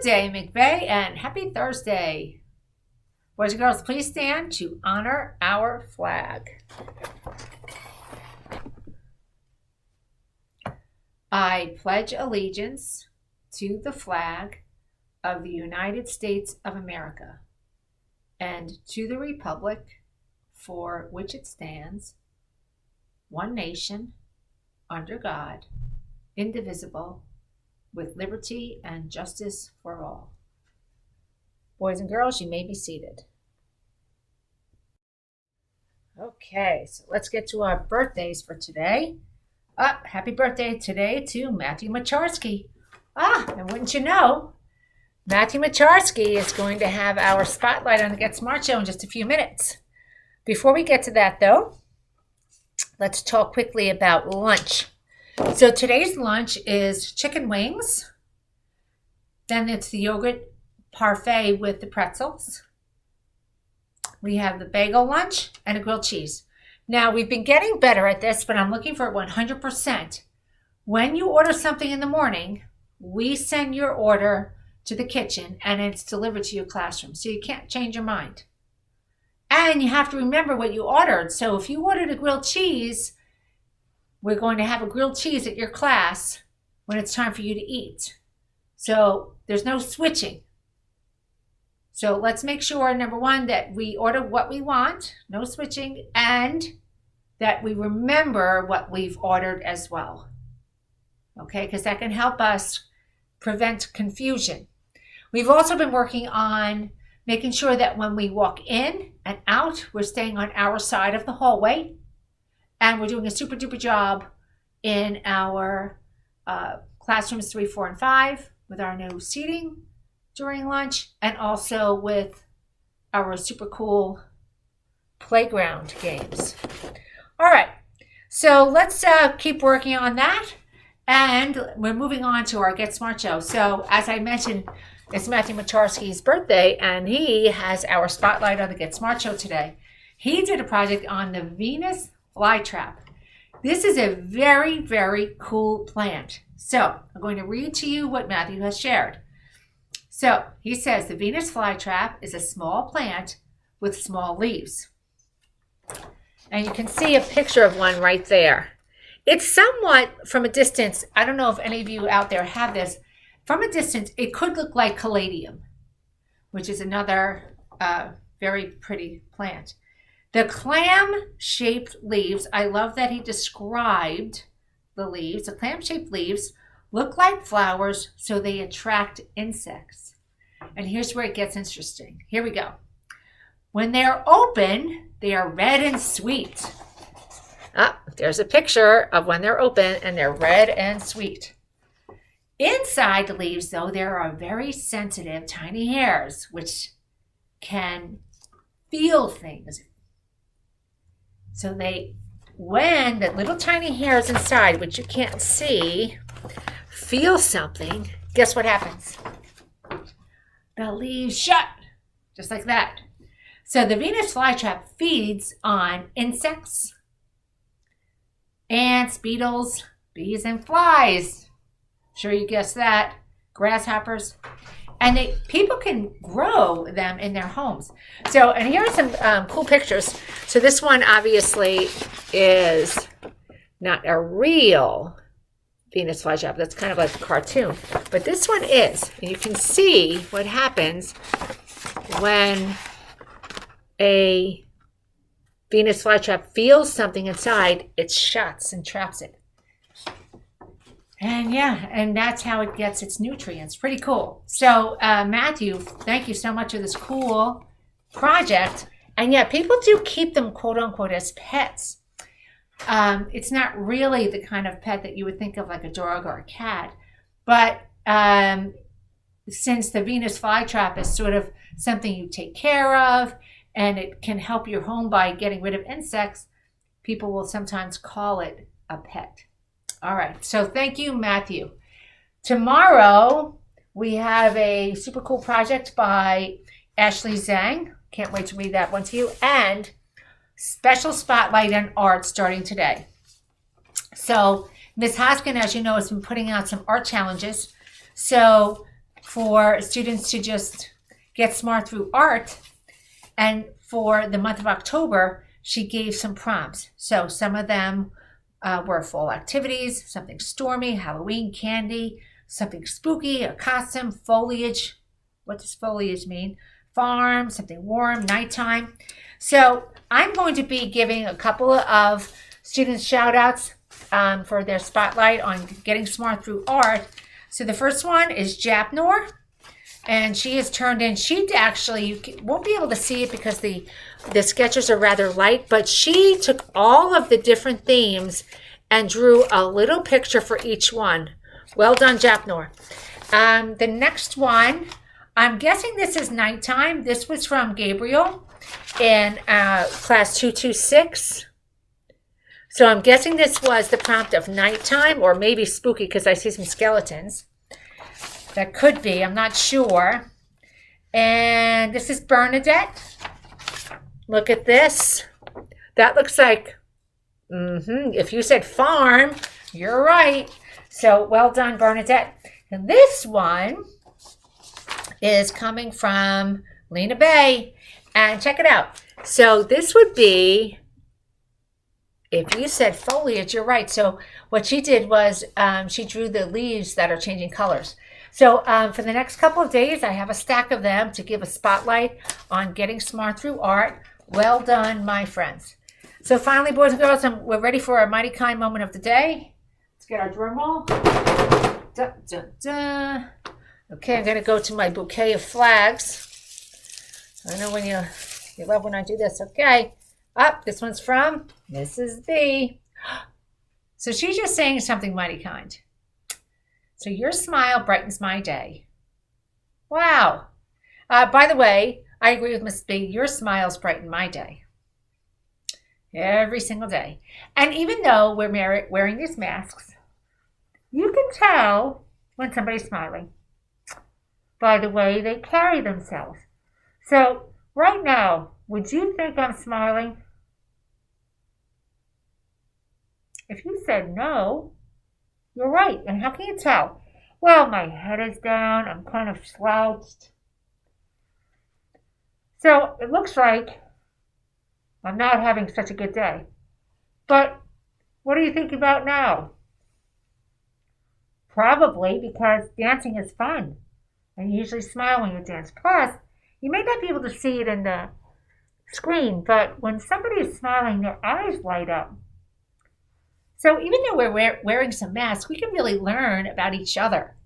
day, McVeigh, and happy Thursday. Boys and girls, please stand to honor our flag. I pledge allegiance to the flag of the United States of America and to the republic for which it stands, one nation, under God, indivisible, with liberty and justice for all. Boys and girls, you may be seated. Okay, so let's get to our birthdays for today. Happy birthday today to Matthew Macharsky. And wouldn't you know, Matthew Macharsky is going to have our spotlight on the Get Smart Show in just a few minutes. Before we get to that, though, let's talk quickly about lunch. So today's lunch is chicken wings. Then it's the yogurt parfait with the pretzels. We have the bagel lunch and a grilled cheese. Now, we've been getting better at this, but I'm looking for 100%. When you order something in the morning, we send your order to the kitchen and it's delivered to your classroom. So you can't change your mind. And you have to remember what you ordered. So if you ordered a grilled cheese, we're going to have a grilled cheese at your class when it's time for you to eat. So there's no switching. So let's make sure, number one, that we order what we want, no switching, and that we remember what we've ordered as well. Okay, because that can help us prevent confusion. We've also been working on making sure that when we walk in and out, we're staying on our side of the hallway. And we're doing a super duper job in our classrooms 3, 4, and 5 with our new seating during lunch, and also with our super cool playground games. All right, so let's keep working on that. And we're moving on to our Get Smart Show. So as I mentioned, it's Matthew Macharsky's birthday, and he has our spotlight on the Get Smart Show today. He did a project on the Venus flytrap. This is a very, very cool plant. So I'm going to read to you what Matthew has shared. So he says the Venus flytrap is a small plant with small leaves. And you can see a picture of one right there. It's somewhat from a distance, I don't know if any of you out there have this, from a distance it could look like caladium, which is another very pretty plant. The clam-shaped leaves, I love that he described the leaves. The clam-shaped leaves look like flowers, so they attract insects. And here's where it gets interesting. Here we go. When they're open, they are red and sweet. There's a picture of when they're open, and they're red and sweet. Inside the leaves, though, there are very sensitive tiny hairs, which can feel things. So when the little tiny hairs inside, which you can't see, feel something, guess what happens? The leaves shut, just like that. So the Venus flytrap feeds on insects, ants, beetles, bees, and flies. Sure you guessed that. Grasshoppers. And people can grow them in their homes. So, and here are some cool pictures. So this one obviously is not a real Venus flytrap. That's kind of like a cartoon. But this one is. And you can see what happens when a Venus flytrap feels something inside. It shuts and traps it. And that's how it gets its nutrients. Pretty cool. So, Matthew, thank you so much for this cool project. And yeah, people do keep them, quote unquote, as pets. It's not really the kind of pet that you would think of like a dog or a cat. But since the Venus flytrap is sort of something you take care of, and it can help your home by getting rid of insects, people will sometimes call it a pet. All right, so thank you, Matthew. Tomorrow, we have a super cool project by Ashley Zhang. Can't wait to read that one to you. And special spotlight on art starting today. So Ms. Hoskin, as you know, has been putting out some art challenges. So for students to just get smart through art. And for the month of October, she gave some prompts. So some of them were fall activities, something stormy, Halloween candy, something spooky, a costume, foliage. What does foliage mean? Farm, something warm, nighttime. So I'm going to be giving a couple of students shout outs for their spotlight on getting smart through art. So the first one is Japnor, and she has turned in, she actually, you won't be able to see it because the sketches are rather light, but she took all of the different themes and drew a little picture for each one. Well done, Japnor. The next one, I'm guessing this is nighttime. This was from Gabriel in class 226. So I'm guessing this was the prompt of nighttime or maybe spooky because I see some skeletons. That could be, I'm not sure. And this is Bernadette. Look at this. That looks like, if you said farm, you're right. So well done, Bernadette. And this one is coming from Lena Bay. And check it out. So this would be, if you said foliage, you're right. So what she did was she drew the leaves that are changing colors. So for the next couple of days, I have a stack of them to give a spotlight on getting smart through art. Well done, my friends. So finally, boys and girls, we're ready for our Mighty Kind moment of the day. Let's get our drum roll. Dun, dun, dun. Okay, I'm going to go to my bouquet of flags. I know when you love when I do this. Okay. This one's from Mrs. B. So she's just saying something mighty kind. So your smile brightens my day. Wow. By the way, I agree with Mrs. B. Your smiles brighten my day. Every single day. And even though we're wearing these masks, you can tell when somebody's smiling by the way they carry themselves. So right now, would you think I'm smiling? If you said no, you're right. And how can you tell? Well, my head is down. I'm kind of slouched. So it looks like I'm not having such a good day. But what are you thinking about now? Probably because dancing is fun. And you usually smile when you dance. Plus, you may not be able to see it in the screen, but when somebody is smiling, their eyes light up. So even though we're wearing some masks, we can really learn about each other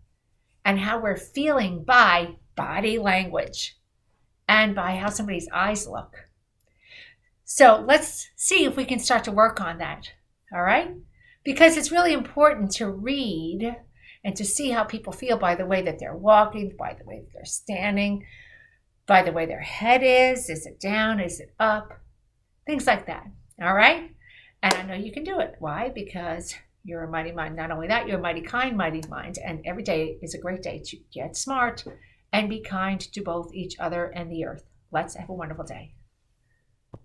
and how we're feeling by body language and by how somebody's eyes look. So let's see if we can start to work on that, all right? Because it's really important to read and to see how people feel by the way that they're walking, by the way that they're standing, by the way their head is it down, is it up, things like that, all right? And I know you can do it. Why? Because you're a mighty mind. Not only that, you're a mighty kind, mighty mind, and every day is a great day to get smart and be kind to both each other and the earth. Let's have a wonderful day.